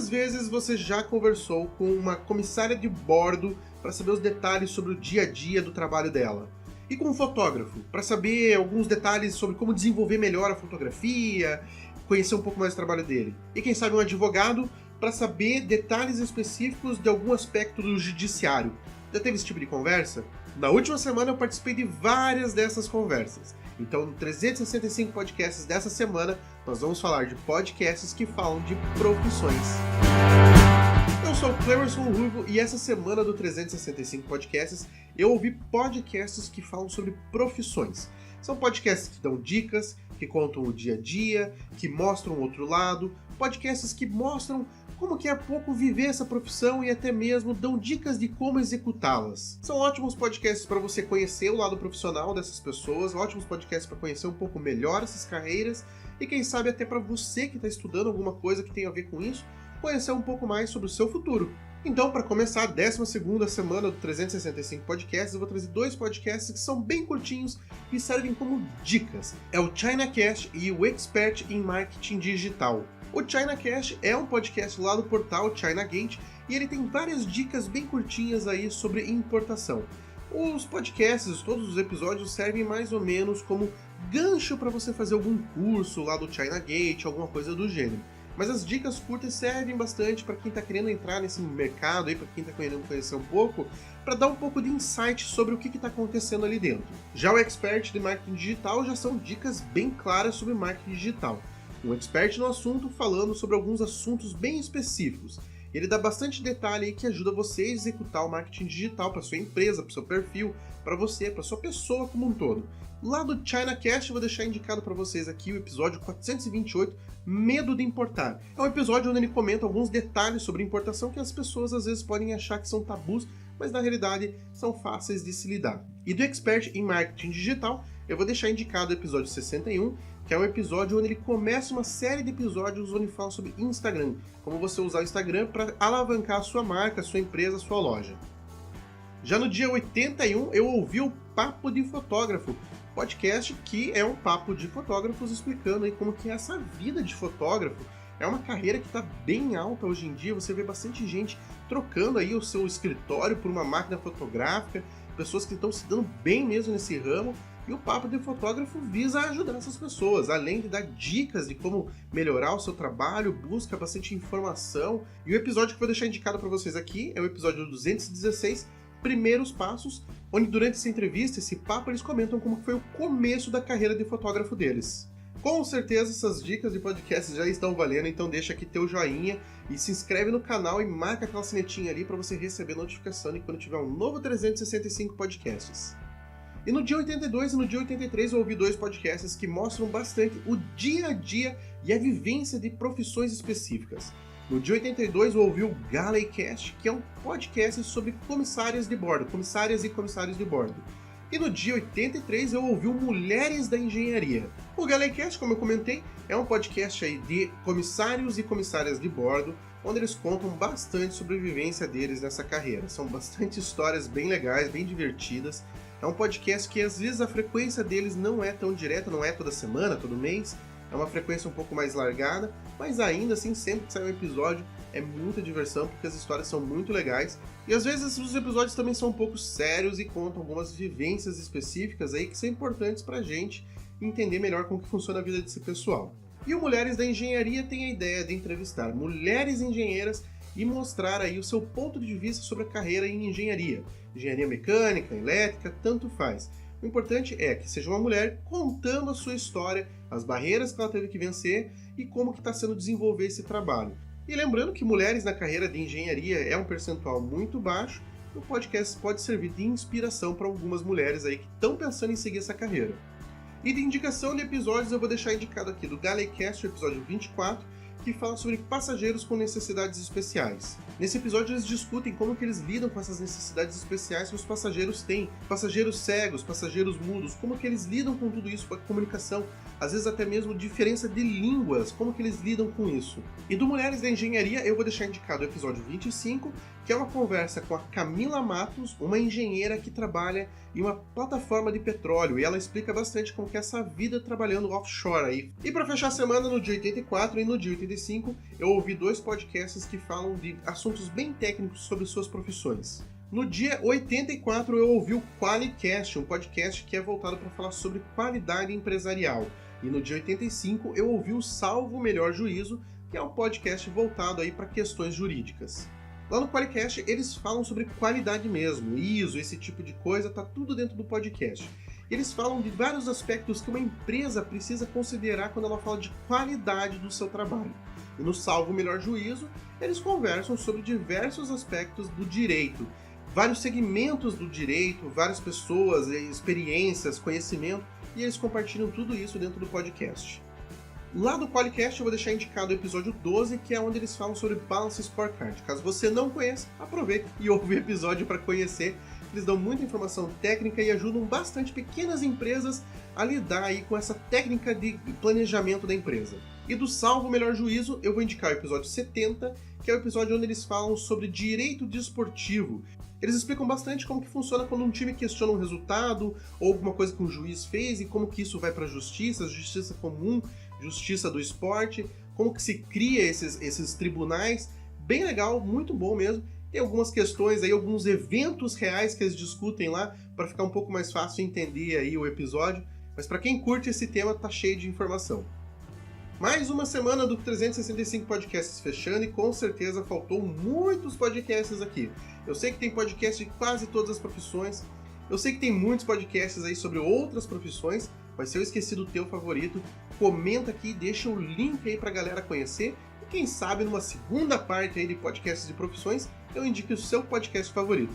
Quantas vezes você já conversou com uma comissária de bordo para saber os detalhes sobre o dia a dia do trabalho dela? E com um fotógrafo, para saber alguns detalhes sobre como desenvolver melhor a fotografia, conhecer um pouco mais do trabalho dele? E quem sabe um advogado para saber detalhes específicos de algum aspecto do judiciário? Já teve esse tipo de conversa? Na última semana eu participei de várias dessas conversas. Então, no 365 podcasts dessa semana, nós vamos falar de podcasts que falam de profissões. Eu sou o Clemerson Ruivo e essa semana do 365 podcasts eu ouvi podcasts que falam sobre profissões. São podcasts que dão dicas, que contam o dia a dia, que mostram o outro lado, podcasts que mostram como que é pouco viver essa profissão e até mesmo dão dicas de como executá-las. São ótimos podcasts para você conhecer o lado profissional dessas pessoas, ótimos podcasts para conhecer um pouco melhor essas carreiras e quem sabe até para você que está estudando alguma coisa que tem a ver com isso, conhecer um pouco mais sobre o seu futuro. Então, para começar a 12ª semana do 365 podcasts, eu vou trazer 2 podcasts que são bem curtinhos e servem como dicas. É o ChinaCast e o Expert em Marketing Digital. O ChinaCast é um podcast lá do portal ChinaGate e ele tem várias dicas bem curtinhas aí sobre importação. Os podcasts, todos os episódios servem mais ou menos como gancho para você fazer algum curso lá do ChinaGate, alguma coisa do gênero. Mas as dicas curtas servem bastante para quem está querendo entrar nesse mercado, para quem está querendo conhecer um pouco, para dar um pouco de insight sobre o que está acontecendo ali dentro. Já o Expert de Marketing Digital já são dicas bem claras sobre marketing digital. Um expert no assunto falando sobre alguns assuntos bem específicos. Ele dá bastante detalhe aí que ajuda você a executar o marketing digital para sua empresa, para o seu perfil, para você, para sua pessoa como um todo. Lá do ChinaCast eu vou deixar indicado para vocês aqui o episódio 428, Medo de Importar. É um episódio onde ele comenta alguns detalhes sobre importação que as pessoas às vezes podem achar que são tabus, mas na realidade são fáceis de se lidar. E do Expert em Marketing Digital eu vou deixar indicado o episódio 61, que é um episódio onde ele começa uma série de episódios onde fala sobre Instagram, como você usar o Instagram para alavancar a sua marca, a sua empresa, a sua loja. Já no dia 81 eu ouvi o Papo de Fotógrafo, podcast que é um papo de fotógrafos explicando aí como que é essa vida de fotógrafo. É uma carreira que está bem alta hoje em dia, você vê bastante gente trocando aí o seu escritório por uma máquina fotográfica, pessoas que estão se dando bem mesmo nesse ramo. E o Papo de Fotógrafo visa ajudar essas pessoas, além de dar dicas de como melhorar o seu trabalho, busca bastante informação. E o episódio que eu vou deixar indicado para vocês aqui é o episódio 216, Primeiros Passos, onde durante essa entrevista, esse papo, eles comentam como foi o começo da carreira de fotógrafo deles. Com certeza essas dicas de podcast já estão valendo, então deixa aqui teu joinha e se inscreve no canal e marca aquela sinetinha ali para você receber notificação de quando tiver um novo 365 podcasts. E no dia 82 e no dia 83 eu ouvi 2 podcasts que mostram bastante o dia a dia e a vivência de profissões específicas. No dia 82 eu ouvi o GalleyCast, que é um podcast sobre comissárias de bordo, comissárias e comissários de bordo. E no dia 83 eu ouvi o Mulheres da Engenharia. O GalleyCast, como eu comentei, é um podcast aí de comissários e comissárias de bordo, onde eles contam bastante sobre a vivência deles nessa carreira. São bastante histórias bem legais, bem divertidas. É um podcast que às vezes a frequência deles não é tão direta, não é toda semana, todo mês. É uma frequência um pouco mais largada, mas ainda assim, sempre que sai um episódio, é muita diversão, porque as histórias são muito legais. E às vezes os episódios também são um pouco sérios e contam algumas vivências específicas aí que são importantes pra gente entender melhor como que funciona a vida desse pessoal. E o Mulheres da Engenharia tem a ideia de entrevistar mulheres engenheiras e mostrar aí o seu ponto de vista sobre a carreira em engenharia. Engenharia mecânica, elétrica, tanto faz. O importante é que seja uma mulher contando a sua história, as barreiras que ela teve que vencer e como que está sendo desenvolver esse trabalho. E lembrando que mulheres na carreira de engenharia é um percentual muito baixo, o podcast pode servir de inspiração para algumas mulheres aí que estão pensando em seguir essa carreira. E de indicação de episódios eu vou deixar indicado aqui do GalleyCast, o episódio 24, que fala sobre passageiros com necessidades especiais. Nesse episódio eles discutem como que eles lidam com essas necessidades especiais que os passageiros têm. Passageiros cegos, passageiros mudos, como que eles lidam com tudo isso, com a comunicação, às vezes até mesmo diferença de línguas, como que eles lidam com isso. E do Mulheres da Engenharia eu vou deixar indicado o episódio 25, que é uma conversa com a Camila Matos, uma engenheira que trabalha em uma plataforma de petróleo, e ela explica bastante como que é essa vida trabalhando offshore aí. E para fechar a semana, no dia 84 e no dia 85, eu ouvi 2 podcasts que falam de assuntos bem técnicos sobre suas profissões. No dia 84 eu ouvi o QualiCast, um podcast que é voltado para falar sobre qualidade empresarial. E no dia 85 eu ouvi o Salvo Melhor Juízo, que é um podcast voltado aí para questões jurídicas. Lá no QualiCast eles falam sobre qualidade mesmo, ISO, esse tipo de coisa, tá tudo dentro do podcast. Eles falam de vários aspectos que uma empresa precisa considerar quando ela fala de qualidade do seu trabalho. E no Salvo Melhor Juízo, eles conversam sobre diversos aspectos do direito, vários segmentos do direito, várias pessoas, experiências, conhecimento, e eles compartilham tudo isso dentro do podcast. Lá do QualiCast eu vou deixar indicado o episódio 12, que é onde eles falam sobre Balance Scorecard. Caso você não conheça, aproveita e ouve o episódio para conhecer. Eles dão muita informação técnica e ajudam bastante pequenas empresas a lidar aí com essa técnica de planejamento da empresa. E do Salvo Melhor Juízo eu vou indicar o episódio 70, que é o episódio onde eles falam sobre direito desportivo. Eles explicam bastante como que funciona quando um time questiona um resultado ou alguma coisa que um juiz fez e como que isso vai para a justiça comum, justiça do esporte, como que se cria esses tribunais. Bem legal, muito bom mesmo. Tem algumas questões aí, alguns eventos reais que eles discutem lá para ficar um pouco mais fácil entender aí o episódio. Mas para quem curte esse tema, tá cheio de informação. Mais uma semana do 365 Podcasts fechando e com certeza faltou muitos podcasts aqui. Eu sei que tem podcast de quase todas as profissões, eu sei que tem muitos podcasts aí sobre outras profissões, mas se eu esqueci do teu favorito, comenta aqui e deixa o link aí pra galera conhecer. E quem sabe numa segunda parte aí de podcasts de profissões, eu indique o seu podcast favorito.